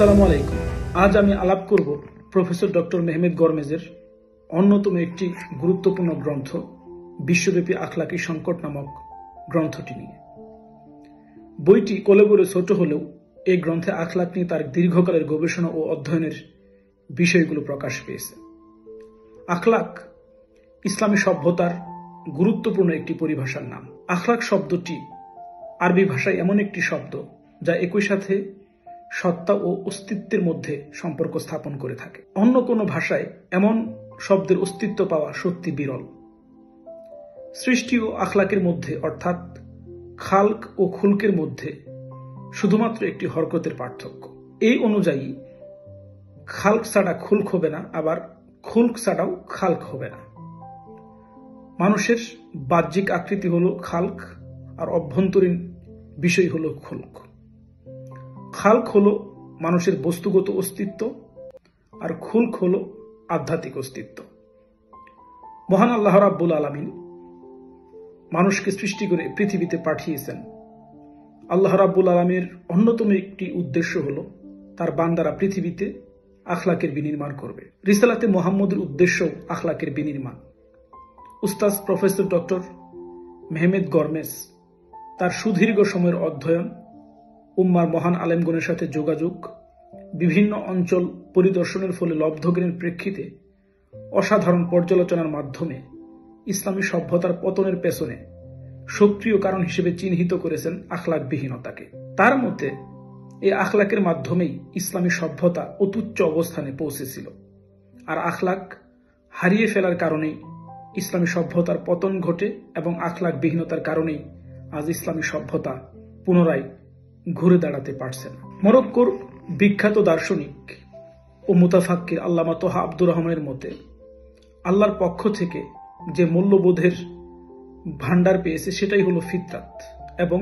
আসসালামু আলাইকুম। আজ আমি আলাপ করব প্রফেসর ডক্টর মেহমেদ গরমেজের অন্যতম একটি গুরুত্বপূর্ণ গ্রন্থ বিশ্বব্যাপী আখলাকি সংকট নামক গ্রন্থটি নিয়ে। বইটি কলেবরে ছোট হলেও এই গ্রন্থে আখলাক নিয়ে তার দীর্ঘকালের গবেষণা ও অধ্যয়নের বিষয়গুলো প্রকাশ পেয়েছে। আখলাক ইসলামী সভ্যতার গুরুত্বপূর্ণ একটি পরিভাষার নাম। আখলাক শব্দটি আরবি ভাষায় এমন একটি শব্দ যা একই সাথে সত্তা ও অস্তিত্বের মধ্যে সম্পর্ক স্থাপন করে থাকে। অন্য কোনো ভাষায় এমন শব্দের অস্তিত্ব পাওয়া সত্যি বিরল। সৃষ্টি ও আখলাকের মধ্যে অর্থাৎ খালক ও খুলকের মধ্যে শুধুমাত্র একটি হরকতের পার্থক্য। এই অনুযায়ী খালক ছাড়া খুলক হবে না, আবার খুলক ছাড়াও খালক হবে না। মানুষের বাহ্যিক আকৃতি হলো খালক আর অভ্যন্তরীণ বিষয় হলো খুলক। খালক হলো মানুষের বস্তুগত অস্তিত্ব আর খুলক হলো আধ্যাত্মিক অস্তিত্ব। মহান আল্লাহ রাব্বুল আলামিন মানুষকে সৃষ্টি করে পৃথিবীতে পাঠিয়েছেন। আল্লাহ রাব্বুল আলামিনের অন্যতম একটি উদ্দেশ্য হলো তার বান্দারা পৃথিবীতে আখলাকের বিনির্মাণ করবে। রিসালাতে মুহাম্মদের উদ্দেশ্য আখলাকের বিনির্মাণ। উস্তাদ প্রফেসর ডক্টর মেহমেদ গরমেজ তার সুদীর্ঘ সময়ের অধ্যয়ন, উম্মার মহান আলেমগণের সাথে যোগাযোগ, বিভিন্ন অঞ্চল পরিদর্শনের ফলে লব্ধ জ্ঞানের প্রেক্ষিতে অসাধারণ পর্যালোচনার মাধ্যমে ইসলামী সভ্যতার পতনের পেছনে সক্রিয় কারণ হিসেবে চিহ্নিত করেছেন আখলাকবিহীনতাকে। তার মতে এই আখলাকের মাধ্যমেই ইসলামী সভ্যতা অতুচ্চ অবস্থানে পৌঁছেছিল, আর আখলাক হারিয়ে ফেলার কারণেই ইসলামী সভ্যতার পতন ঘটে এবং আখলাকবিহীনতার কারণেই আজ ইসলামী সভ্যতা পুনরায় ঘুরে দাঁড়াতে পারছে না। মরক্কোর বিখ্যাত দার্শনিক ও মুতাফাক্কির আল্লামা তোহা আব্দুর রহমানের মতে আল্লাহর পক্ষ থেকে যে মূল্যবোধের ভান্ডার পেয়েছে সেটাই হলো ফিতরাত, এবং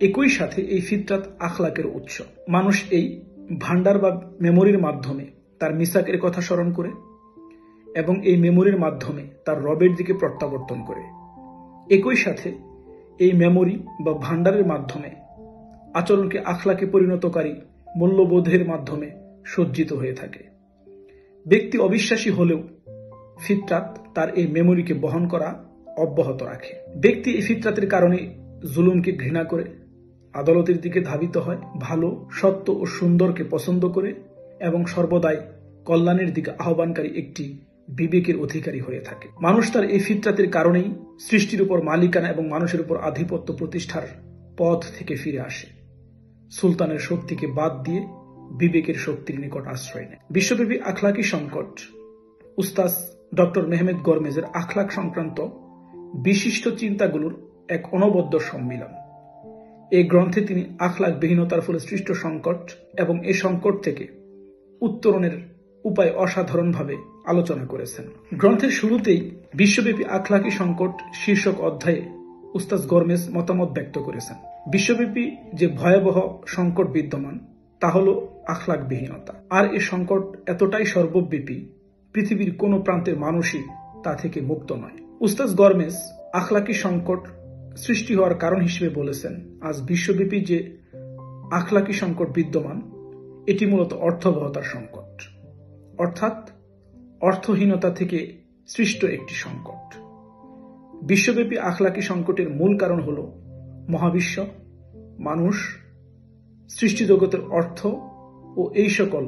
একই সাথে এই ফিতরাত আখলাকের উৎস। মানুষ এই ভান্ডার বা মেমোরির মাধ্যমে তার মিসাকের কথা স্মরণ করে এবং এই মেমোরির মাধ্যমে তার রবের দিকে প্রত্যাবর্তন করে। একই সাথে এই মেমোরি বা ভান্ডারের মাধ্যমে আচরণকে আখলাকে পরিণতকারী মূল্যবোধের মাধ্যমে সজ্জিত হয়ে থাকে। ব্যক্তি অবিশ্বাসী হলেও ফিতরাত তার এই মেমোরিকে বহন করা অব্যাহত রাখে। ব্যক্তি এই ফিতরাতের কারণে জুলুমকে ঘৃণা করে, আদালতের দিকে ধাবিত হয়, ভালো, সত্য ও সুন্দরকে পছন্দ করে এবং সর্বদাই কল্যাণের দিকে আহ্বানকারী একটি বিবেকের অধিকারী হয়ে থাকে। মানুষ তার এই ফিতরাতের কারণেই সৃষ্টির উপর মালিকানা এবং মানুষের উপর আধিপত্য প্রতিষ্ঠার পথ থেকে ফিরে আসে। সুলতানের শক্তিকে বাদ দিয়ে বিবেকের শক্তির নিকট আশ্রয় নেয়। বিশ্বব্যাপী আখলাকি সংকট উস্তাদ ডক্টর মেহমেদ গরমেজের আখলাক সংক্রান্ত বিশিষ্ট চিন্তাগুলোর এক অনবদ্য সম্মিলন। এই গ্রন্থে তিনি আখলাকবিহীনতার ফলে সৃষ্ট সংকট এবং এই সংকট থেকে উত্তরণের উপায় অসাধারণভাবে আলোচনা করেছেন। গ্রন্থের শুরুতেই বিশ্বব্যাপী আখলাকি সংকট শীর্ষক অধ্যায়ে উস্তাদ গরমেজ মতামত ব্যক্ত করেছেন। বিশ্বব্যাপী যে ভয়াবহ সংকট বিদ্যমান তা হল আখলাকবিহীনতা, আর এই সংকট এতটাই সর্বব্যাপী পৃথিবীর কোনো প্রান্তের মানুষই তা থেকে মুক্ত নয়। উস্তাদ গরমেজ আখলাকি সংকট সৃষ্টি হওয়ার কারণ হিসেবে বলেছেন, আজ বিশ্বব্যাপী যে আখলাকি সংকট বিদ্যমান এটি মূলত অর্থবহতার সংকট, অর্থাৎ অর্থহীনতা থেকে সৃষ্ট একটি সংকট। বিশ্বব্যাপী আখলাকি সংকটের মূল কারণ হল মহাবিশ্ব, মানুষ, সৃষ্টি জগতের অর্থ ও এই সকল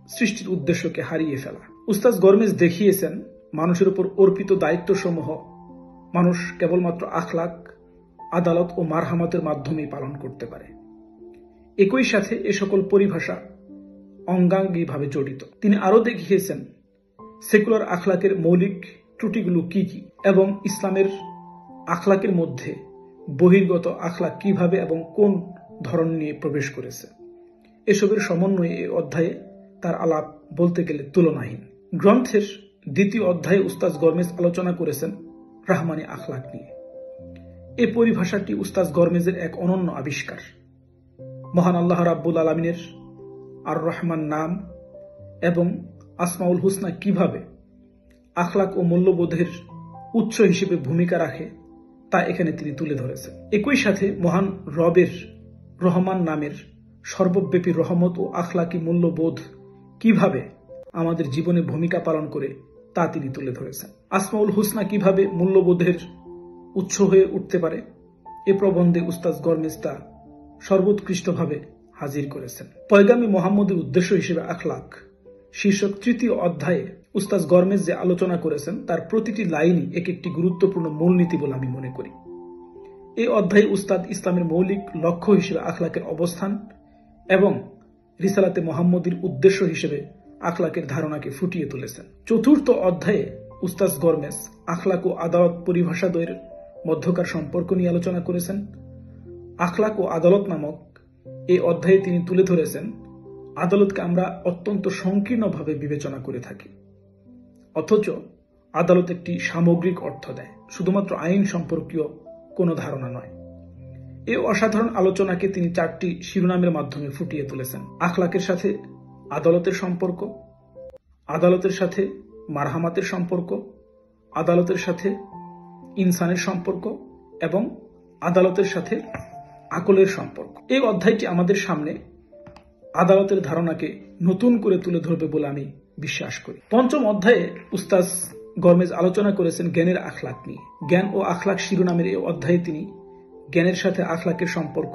সৃষ্টির উদ্দেশ্যকে হারিয়ে ফেলা। উস্তাদ গরমেজ দেখিয়েছেন মানুষের উপর অর্পিত দায়িত্বসমূহ মানুষ কেবলমাত্র আখলাক, আদালত ও মারহামতের মাধ্যমেই পালন করতে পারে। একই সাথে এ সকল পরিভাষা অঙ্গাঙ্গিভাবে জড়িত। তিনি আরও দেখিয়েছেন সেকুলার আখলাকের মৌলিক ত্রুটিগুলো কি কি এবং ইসলামের আখলাকের মধ্যে বহির্গত আখলাক কিভাবে এবং কোন ধরন নিয়ে প্রবেশ করেছে। এসবের সমন্বয়ে এই অধ্যায়ে তার আলাপ বলতে গেলে তুলনাহীন। গ্রন্থের দ্বিতীয় অধ্যায়ে উস্তাদ গরমেজ আলোচনা করেছেন রাহমানি আখলাক নিয়ে। এই পরিভাষাটি উস্তাদ গরমেজের এক অনন্য আবিষ্কার। মহান আল্লাহ রাব্বুল আলামিনের আর রহমান নাম এবং আসমাউল হুসনা কিভাবে আখলাক ও মূল্যবোধের উৎস হিসেবে ভূমিকা রাখে তা এখানে তিনি তুলে ধরেছেন। একই সাথে মহান রবের রহমান নামের সর্বব্যাপী রহমত ও আখলাকি মূল্যবোধ কিভাবে আমাদের জীবনে ভূমিকা পালন করে তা তিনি তুলে ধরেছেন। আসমাউল হুসনা কিভাবে মূল্যবোধের উৎস হয়ে উঠতে পারে, এ প্রবন্ধে উস্তাদ গরমেজ তা সর্বোৎকৃষ্টভাবে হাজির করেছেন। পয়গামী মোহাম্মদের উদ্দেশ্য হিসেবে আখলাক শীর্ষক ৩য় অধ্যায়ে উস্তাদ গরমেজ যে আলোচনা করেছেন তার প্রতিটি লাইনই এক একটি গুরুত্বপূর্ণ মূলনীতি বলে আমি মনে করি। এই অধ্যায়ে উস্তাদ ইসলামের মৌলিক লক্ষ্য হিসেবে আখলাকের অবস্থান এবং রিসালাতে মোহাম্মদীর উদ্দেশ্য হিসেবে আখলাকের ধারণাকে ফুটিয়ে তুলেছেন। ৪র্থ অধ্যায়ে উস্তাদ গরমেজ আখলাক ও আদালত পরিভাষাদ্বয়ের মধ্যকার সম্পর্ক নিয়ে আলোচনা করেছেন। আখলাক ও আদালত নামক এই অধ্যায়ে তিনি তুলে ধরেছেন আদালতকে আমরা অত্যন্ত সংকীর্ণভাবে বিবেচনা করে থাকি, অথচ আদালত একটি সামগ্রিক অর্থ দেয়, শুধুমাত্র আইন সম্পর্কীয় কোনো ধারণা নয়। এই অসাধারণ আলোচনাকে তিনি 4টি শিরোনামের মাধ্যমে ফুটিয়ে তুলেছেন। আখলাকের সাথে আদালতের সম্পর্ক, আদালতের সাথে মারহামাতের সম্পর্ক, আদালতের সাথে ইনসানের সম্পর্ক এবং আদালতের সাথে আকলের সম্পর্ক। এই অধ্যায়টি আমাদের সামনে আদালতের ধারণাকে নতুন করে তুলে ধরবে বলে আমি বিশ্বাস করি। ৫ম অধ্যায়ে উস্তাদ গরমেজ আলোচনা করেছেন জ্ঞানের আখলাক নিয়ে। জ্ঞান ও আখলাক শিরোনামের এই অধ্যায়ে তিনি জ্ঞানের সাথে আখলাকের সম্পর্ক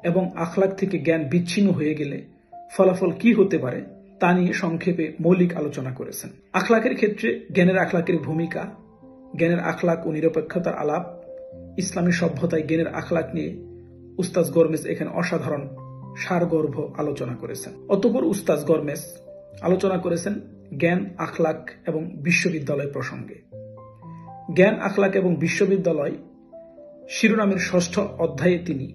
এবং আখলাক থেকে জ্ঞান বিচ্ছিন্ন হয়ে গেলে ফলাফল কি হতে পারে তা নিয়ে সংক্ষেপে মৌলিক আলোচনা করেছেন। আখলাকের ক্ষেত্রে জ্ঞানের আখলাকের ভূমিকা, জ্ঞানের আখলাক ও নিরপেক্ষতার আলাপ, ইসলামী সভ্যতায় জ্ঞানের আখলাক নিয়ে উস্তাদ গরমেজ এখানে অসাধারণ সারগর্ভ আলোচনা করেছেন। অতঃপর উস্তাদ গরমেজ আলোচনা করেছেন জ্ঞান, আখলাক এবং বিশ্ববিদ্যালয় প্রসঙ্গে। জ্ঞান, আখলাক এবং বিশ্ববিদ্যালয় শিরোনামের ৬ষ্ঠ অধ্যায়ে তিনি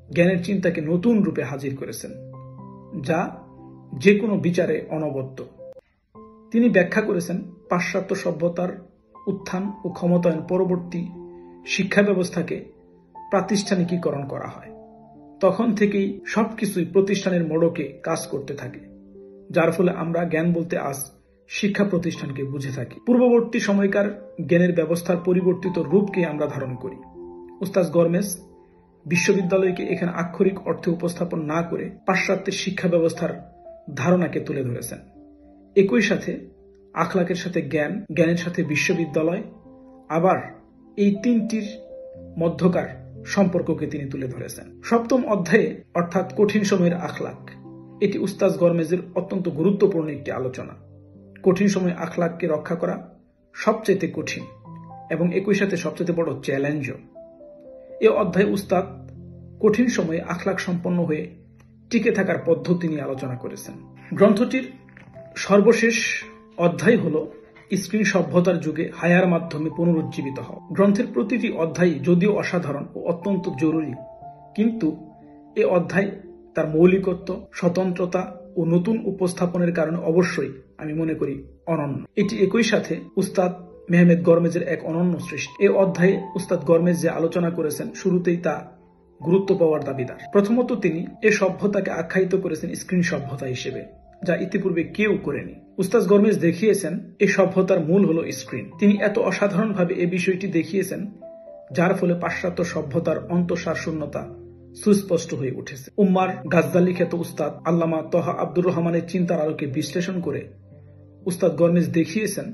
জ্ঞানের চিন্তাকে নতুন রূপে হাজির করেছেন, যা যে কোনো বিচারে অনবদ্য। তিনি ব্যাখ্যা করেছেন পাশ্চাত্য সভ্যতার উত্থান ও ক্ষমতায়ন পরবর্তী শিক্ষা ব্যবস্থাকে প্রাতিষ্ঠানিকীকরণ করা হয়। তখন থেকেই সবকিছুই প্রতিষ্ঠানের মোড়কে কাজ করতে থাকে, যার ফলে আমরা জ্ঞান বলতে আজ শিক্ষা প্রতিষ্ঠানকে বুঝে থাকি। পূর্ববর্তী সময়কার জ্ঞানের ব্যবস্থার পরিবর্তিত রূপকে আমরা ধারণ করি। উস্তাদ গরমেজ বিশ্ববিদ্যালয়কে এখানে আক্ষরিক অর্থে উপস্থাপন না করে পাশ্চাত্যের শিক্ষা ব্যবস্থার ধারণাকে তুলে ধরেছেন। একই সাথে আখলাকের সাথে জ্ঞান, জ্ঞানের সাথে বিশ্ববিদ্যালয়, আবার এই তিনটির মধ্যকার সম্পর্ককে তিনি তুলে ধরেছেন। ৭ম অধ্যায়ে অর্থাৎ কঠিন সময়ের আখলাক, এটি উস্তাদ গরমেজের অত্যন্ত গুরুত্বপূর্ণ একটি আলোচনা। কঠিন সময়ে আখলাককে রক্ষা করা সবচেয়ে কঠিন এবং একই সাথে সবচেয়ে বড় চ্যালেঞ্জও। এ অধ্যায়ে উস্তাদ কঠিন সময়ে আখলাক সম্পন্ন হয়ে টিকে থাকার পদ্ধতি নিয়ে আলোচনা করেছেন। গ্রন্থটির সর্বশেষ অধ্যায় হল স্ক্রিন সভ্যতার যুগে হায়ার মাধ্যমে পুনরুজ্জীবিত হওয়া। গ্রন্থের প্রতিটি অধ্যায় যদিও অসাধারণ ও অত্যন্ত জরুরি, কিন্তু এ অধ্যায় তার মৌলিকত্ব, স্বতন্ত্রতা ও নতুন উপস্থাপনের কারণে অবশ্যই আমি মনে করি অনন্য। এটি একই সাথে উস্তাদ মেহমেদ গরমেজের এক অনন্য সৃষ্টি। এই অধ্যায়ে উস্তাদ গরমেজ যে আলোচনা করেছেন শুরুতেই তা গুরুত্ব পাওয়ার দাবিদার। প্রথমত তিনি এ সভ্যতাকে আখ্যায়িত করেছেন স্ক্রিন সভ্যতা হিসেবে, যা ইতিপূর্বে কেউ করেনি। উস্তাদ গরমেজ দেখিয়েছেন এই সভ্যতার মূল হলো স্ক্রিন। তিনি এত অসাধারণভাবে এই বিষয়টি দেখিয়েছেন যার ফলে পাশ্চাত্য সভ্যতার অন্তঃসার শূন্যতা সুস্পষ্ট হয়ে উঠেছে। উম্মার গাজদালি খ্যাত উস্তাদ আল্লামা তহা আব্দুর রহমানের চিন্তার আলোকে বিশ্লেষণ করে উস্তাদ গরমেজ দেখিয়েছেন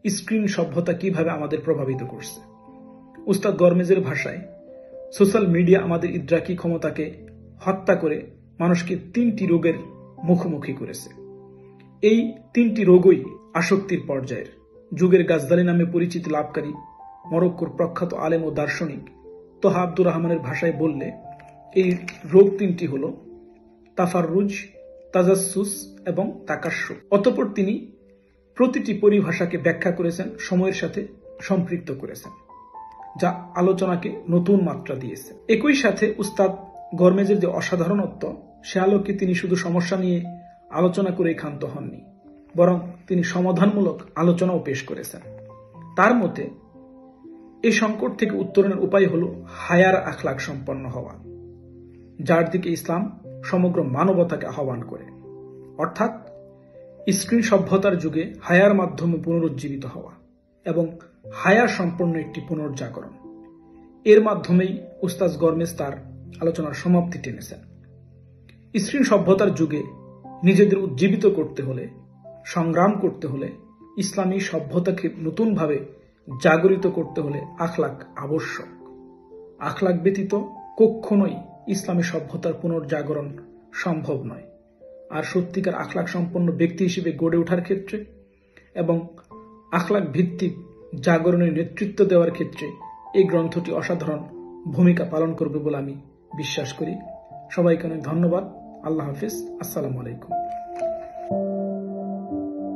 স্ক্রিন সভ্যতা কিভাবে আমাদের প্রভাবিত করছে। উস্তাদ গরমেজের ভাষায় সোশ্যাল মিডিয়া আমাদের ইদ্রাকি ক্ষমতাকে হত্যা করে মানুষকে 3টি রোগের মুখোমুখি করেছে। এই 3টি রোগই আসক্তির পর্যায়ের। যুগের গাজদালি নামে পরিচিতি লাভকারী মরক্কোর প্রখ্যাত আলেম ও দার্শনিক তহা আব্দুর রহমানের ভাষায় বললে এই রোগ 3টি হল তাফাররুজ, তাজাসসুস এবং তাকাস্সুফ। অতঃপর তিনি প্রতিটি পরিভাষাকে ব্যাখ্যা করেছেন, সময়ের সাথে সম্পৃক্ত করেছেন, যা আলোচনাকে নতুন মাত্রা দিয়েছে। একই সাথে উস্তাদ গরমেজের যে অসাধারণত্ব, সে আলোকে তিনি শুধু সমস্যা নিয়ে আলোচনা করেই ক্ষান্ত হননি, বরং তিনি সমাধানমূলক আলোচনাও পেশ করেছেন। তার মতে এই সংকট থেকে উত্তরণের উপায় হল হায়ার আখলাক সম্পন্ন হওয়া, যার দিকে ইসলাম সমগ্র মানবতাকে আহ্বান করে, অর্থাৎ স্ক্রিন সভ্যতার যুগে হায়ার মাধ্যমে পুনরুজ্জীবিত হওয়া এবং হায়ার সম্পন্ন একটি পুনর্জাগরণ। এর মাধ্যমেই উস্তাদ গরমেজ তার আলোচনার সমাপ্তি টেনেছেন। স্ক্রিন সভ্যতার যুগে নিজেদের উজ্জীবিত করতে হলে, সংগ্রাম করতে হলে, ইসলামী সভ্যতাকে নতুনভাবে জাগরিত করতে হলে আখলাক আবশ্যক। আখলাক ব্যতীত কখনোই ইসলামী সভ্যতার পুনর্জাগরণ সম্ভব নয়। আর সত্যিকার আখলাক সম্পন্ন ব্যক্তি হিসেবে গড়ে ওঠার ক্ষেত্রে এবং আখলাক ভিত্তিক জাগরণের নেতৃত্ব দেওয়ার ক্ষেত্রে এই গ্রন্থটি অসাধারণ ভূমিকা পালন করবে বলে আমি বিশ্বাস করি। সবাইকে অনেক ধন্যবাদ। আল্লাহ হাফিজ। আসসালামু আলাইকুম।